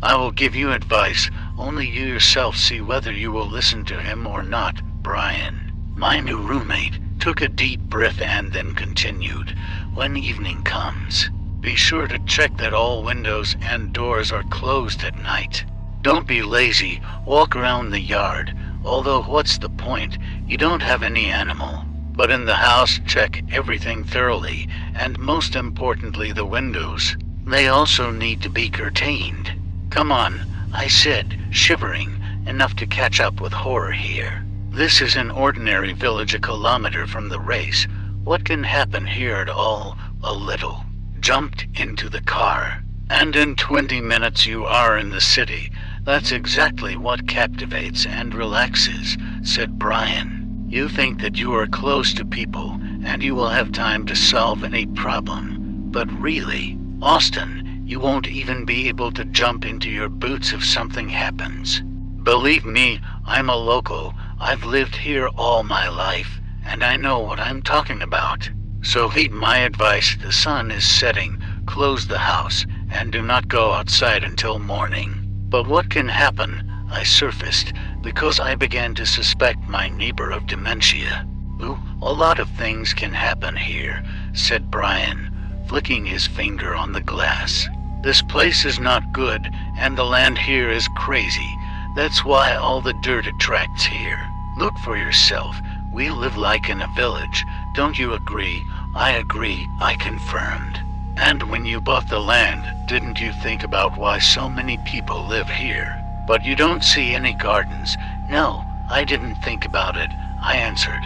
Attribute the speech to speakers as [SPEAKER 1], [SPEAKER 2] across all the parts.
[SPEAKER 1] I will give you advice, only you yourself see whether you will listen to him or not, Brian. My new roommate took a deep breath and then continued. When evening comes, be sure to check that all windows and doors are closed at night. Don't be lazy, walk around the yard, although what's the point, you don't have any animal. But in the house, check everything thoroughly, and most importantly the windows. They also need to be curtained. Come on, I said, shivering, enough to catch up with horror here. This is an ordinary village a kilometer from the race. What can happen here at all? A little. Jumped into the car. And in 20 minutes you are in the city. That's exactly what captivates and relaxes, said Brian. You think that you are close to people, and you will have time to solve any problem. But really, Austin, you won't even be able to jump into your boots if something happens. Believe me, I'm a local. I've lived here all my life, and I know what I'm talking about. So heed my advice, the sun is setting, close the house, and do not go outside until morning. But what can happen? I surfaced, because I began to suspect my neighbor of dementia. Ooh, a lot of things can happen here, said Brian, flicking his finger on the glass. This place is not good, and the land here is crazy. That's why all the dirt attracts here. Look for yourself. We live like in a village. Don't you agree? I agree, I confirmed. And when you bought the land, didn't you think about why so many people live here? But you don't see any gardens. No, I didn't think about it, I answered.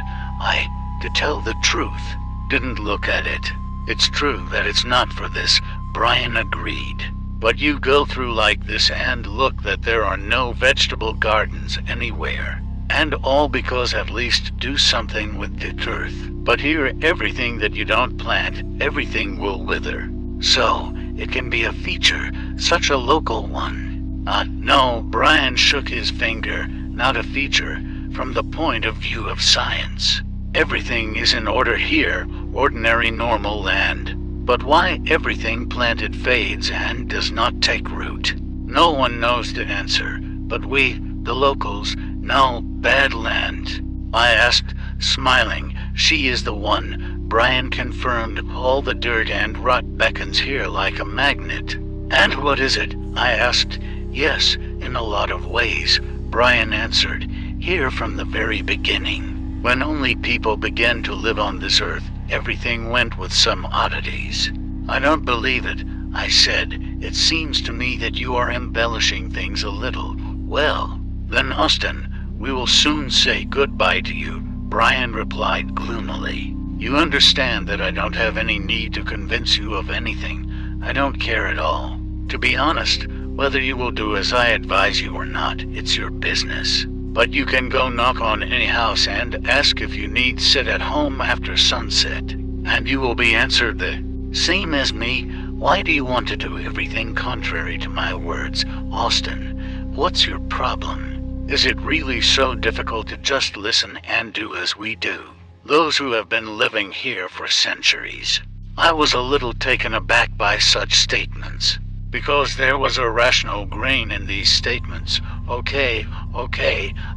[SPEAKER 1] To tell the truth, didn't look at it. It's true that it's not for this, Brian agreed. But you go through like this and look that there are no vegetable gardens anywhere. And all because at least do something with the earth. But here everything that you don't plant, everything will wither. So, it can be a feature, such a local one. No, Brian shook his finger, not a feature, from the point of view of science. Everything is in order here, ordinary normal land. But why everything planted fades and does not take root? No one knows the answer, but we, the locals, know bad land. I asked, smiling. She is the one. Brian confirmed. All the dirt and rot beckons here like a magnet. And what is it? I asked. Yes, in a lot of ways, Brian answered. Here from the very beginning. When only people began to live on this earth, everything went with some oddities. I don't believe it, I said. It seems to me that you are embellishing things a little. Well, then Austin, we will soon say goodbye to you, Brian replied gloomily. You understand that I don't have any need to convince you of anything. I don't care at all. To be honest, whether you will do as I advise you or not, it's your business. But you can go knock on any house and ask if you need sit at home after sunset. And you will be answered the same as me. Why do you want to do everything contrary to my words, Austin? What's your problem? Is it really so difficult to just listen and do as we do? Those who have been living here for centuries. I was a little taken aback by such statements. Because there was a rational grain in these statements. Okay,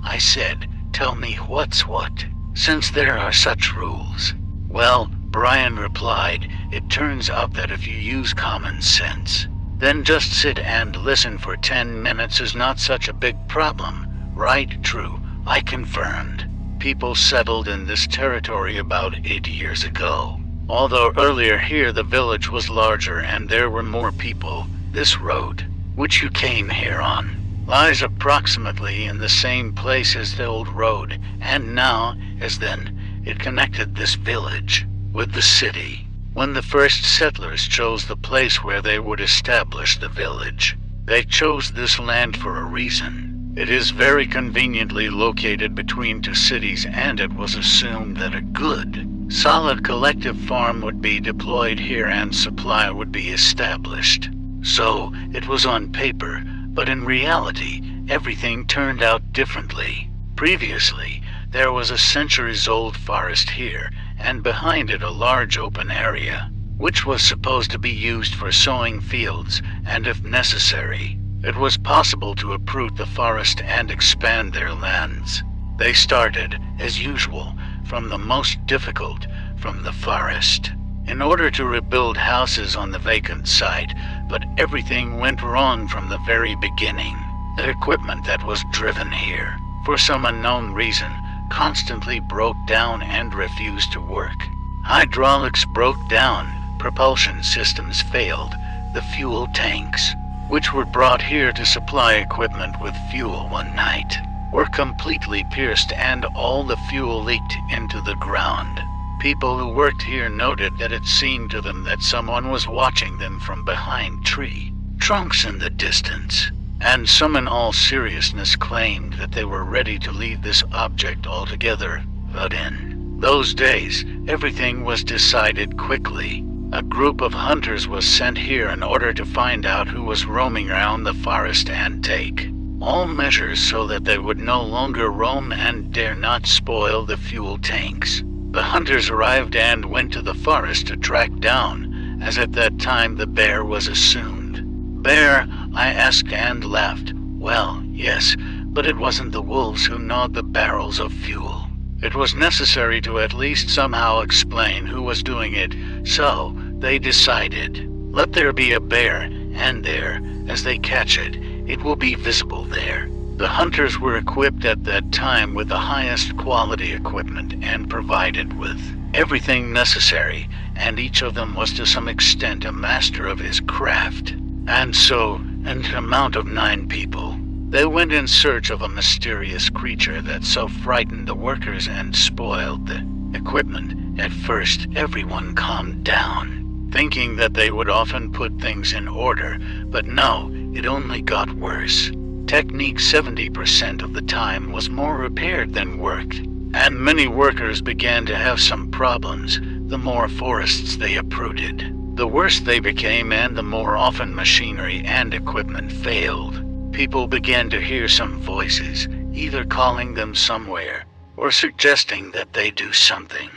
[SPEAKER 1] I said, tell me what's what, since there are such rules. Well, Brian replied, it turns out that if you use common sense, then just sit and listen for 10 minutes is not such a big problem. Right, true, I confirmed. People settled in this territory about 8 years ago. Although earlier here the village was larger and there were more people, this road, which you came here on, lies approximately in the same place as the old road, and now, as then, it connected this village with the city. When the first settlers chose the place where they would establish the village, they chose this land for a reason. It is very conveniently located between two cities, and it was assumed that a good, solid collective farm would be deployed here and supply would be established. So, it was on paper, but in reality, everything turned out differently. Previously, there was a centuries-old forest here, and behind it a large open area, which was supposed to be used for sowing fields, and if necessary, it was possible to uproot the forest and expand their lands. They started, as usual, from the most difficult, from the forest, in order to rebuild houses on the vacant site, but everything went wrong from the very beginning. The equipment that was driven here, for some unknown reason, constantly broke down and refused to work. Hydraulics broke down, propulsion systems failed, the fuel tanks, which were brought here to supply equipment with fuel one night, were completely pierced and all the fuel leaked into the ground. People who worked here noted that it seemed to them that someone was watching them from behind tree trunks in the distance, and some in all seriousness claimed that they were ready to leave this object altogether. But in those days, everything was decided quickly. A group of hunters was sent here in order to find out who was roaming around the forest and take all measures so that they would no longer roam and dare not spoil the fuel tanks. The hunters arrived and went to the forest to track down, as at that time the bear was assumed. Bear, I asked and laughed. Well, yes, but it wasn't the wolves who gnawed the barrels of fuel. It was necessary to at least somehow explain who was doing it, so they decided, let there be a bear, and there, as they catch it, it will be visible there. The hunters were equipped at that time with the highest quality equipment and provided with everything necessary, and each of them was to some extent a master of his craft. And so, in an amount of 9 people, they went in search of a mysterious creature that so frightened the workers and spoiled the equipment. At first, everyone calmed down, thinking that they would often put things in order, but no, it only got worse. Technique 70% of the time was more repaired than worked, and many workers began to have some problems the more forests they uprooted. The worse they became and the more often machinery and equipment failed. People began to hear some voices, either calling them somewhere or suggesting that they do something.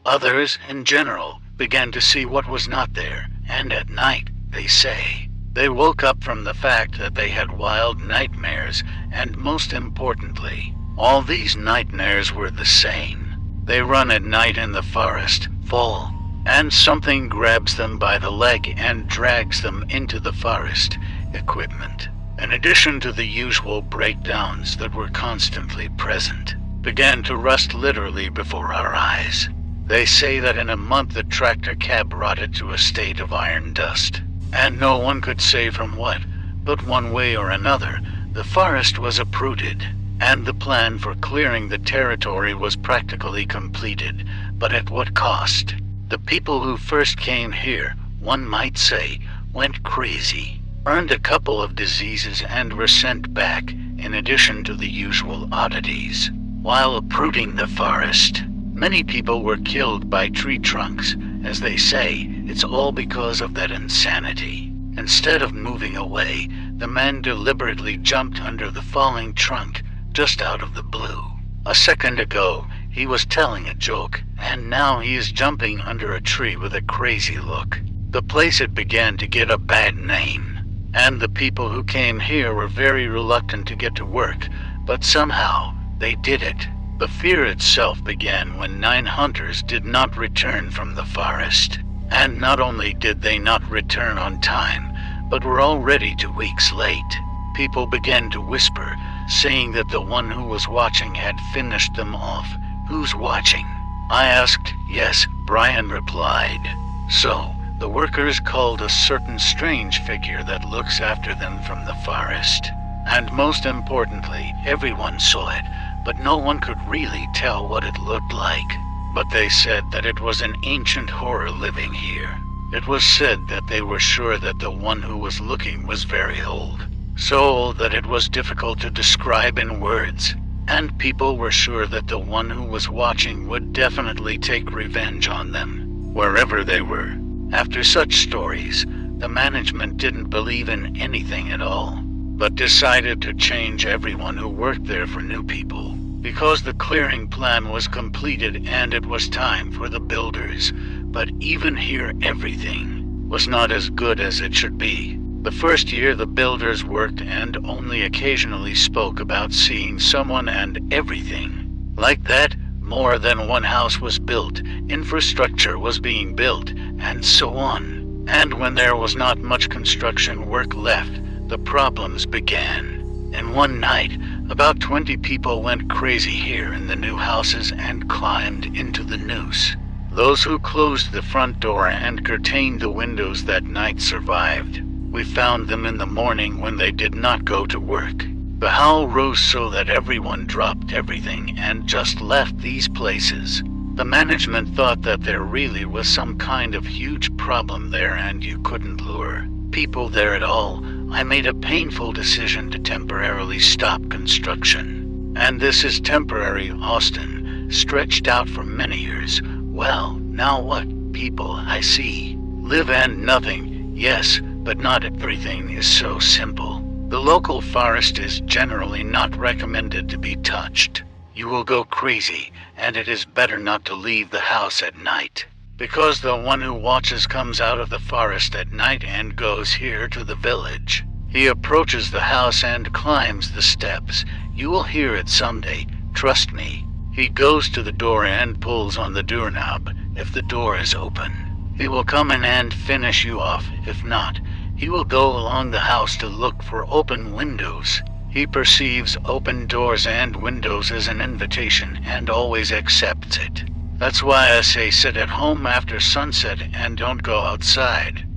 [SPEAKER 1] Others, in general, began to see what was not there, and at night, they say, they woke up from the fact that they had wild nightmares, and most importantly, all these nightmares were the same. They run at night in the forest, fall, and something grabs them by the leg and drags them into the forest equipment. In addition to the usual breakdowns that were constantly present, began to rust literally before our eyes. They say that in a month the tractor cab rotted to a state of iron dust, and no one could say from what, but one way or another, the forest was uprooted, and the plan for clearing the territory was practically completed, but at what cost? The people who first came here, one might say, went crazy, earned a couple of diseases and were sent back, in addition to the usual oddities. While uprooting the forest, many people were killed by tree trunks. As they say, it's all because of that insanity. Instead of moving away, the man deliberately jumped under the falling trunk, just out of the blue. A second ago, he was telling a joke, and now he is jumping under a tree with a crazy look. The place had began to get a bad name, and the people who came here were very reluctant to get to work, but somehow they did it. The fear itself began when 9 hunters did not return from the forest. And not only did they not return on time, but were already 2 weeks late. People began to whisper, saying that the one who was watching had finished them off. Who's watching? I asked. Yes, Brian replied. So, the workers called a certain strange figure that looks after them from the forest. And most importantly, everyone saw it, but no one could really tell what it looked like. But they said that it was an ancient horror living here. It was said that they were sure that the one who was looking was very old, so old that it was difficult to describe in words, and people were sure that the one who was watching would definitely take revenge on them, wherever they were. After such stories, the management didn't believe in anything at all, but decided to change everyone who worked there for new people, because the clearing plan was completed and it was time for the builders. But even here everything was not as good as it should be. The first year the builders worked and only occasionally spoke about seeing someone and everything. Like that, more than one house was built, infrastructure was being built, and so on. And when there was not much construction work left, the problems began. And one night, about 20 people went crazy here in the new houses and climbed into the noose. Those who closed the front door and curtained the windows that night survived. We found them in the morning when they did not go to work. The howl rose so that everyone dropped everything and just left these places. The management thought that there really was some kind of huge problem there and you couldn't lure people there at all. I made a painful decision to temporarily stop construction. And this is temporary, Austin, stretched out for many years. Well, now what? People, I see. Live and nothing, yes, but not everything is so simple. The local forest is generally not recommended to be touched. You will go crazy, and it is better not to leave the house at night. Because the one who watches comes out of the forest at night and goes here to the village. He approaches the house and climbs the steps. You will hear it someday, trust me. He goes to the door and pulls on the doorknob if the door is open. He will come in and finish you off. If not, he will go along the house to look for open windows. He perceives open doors and windows as an invitation and always accepts it. That's why I say sit at home after sunset and don't go outside.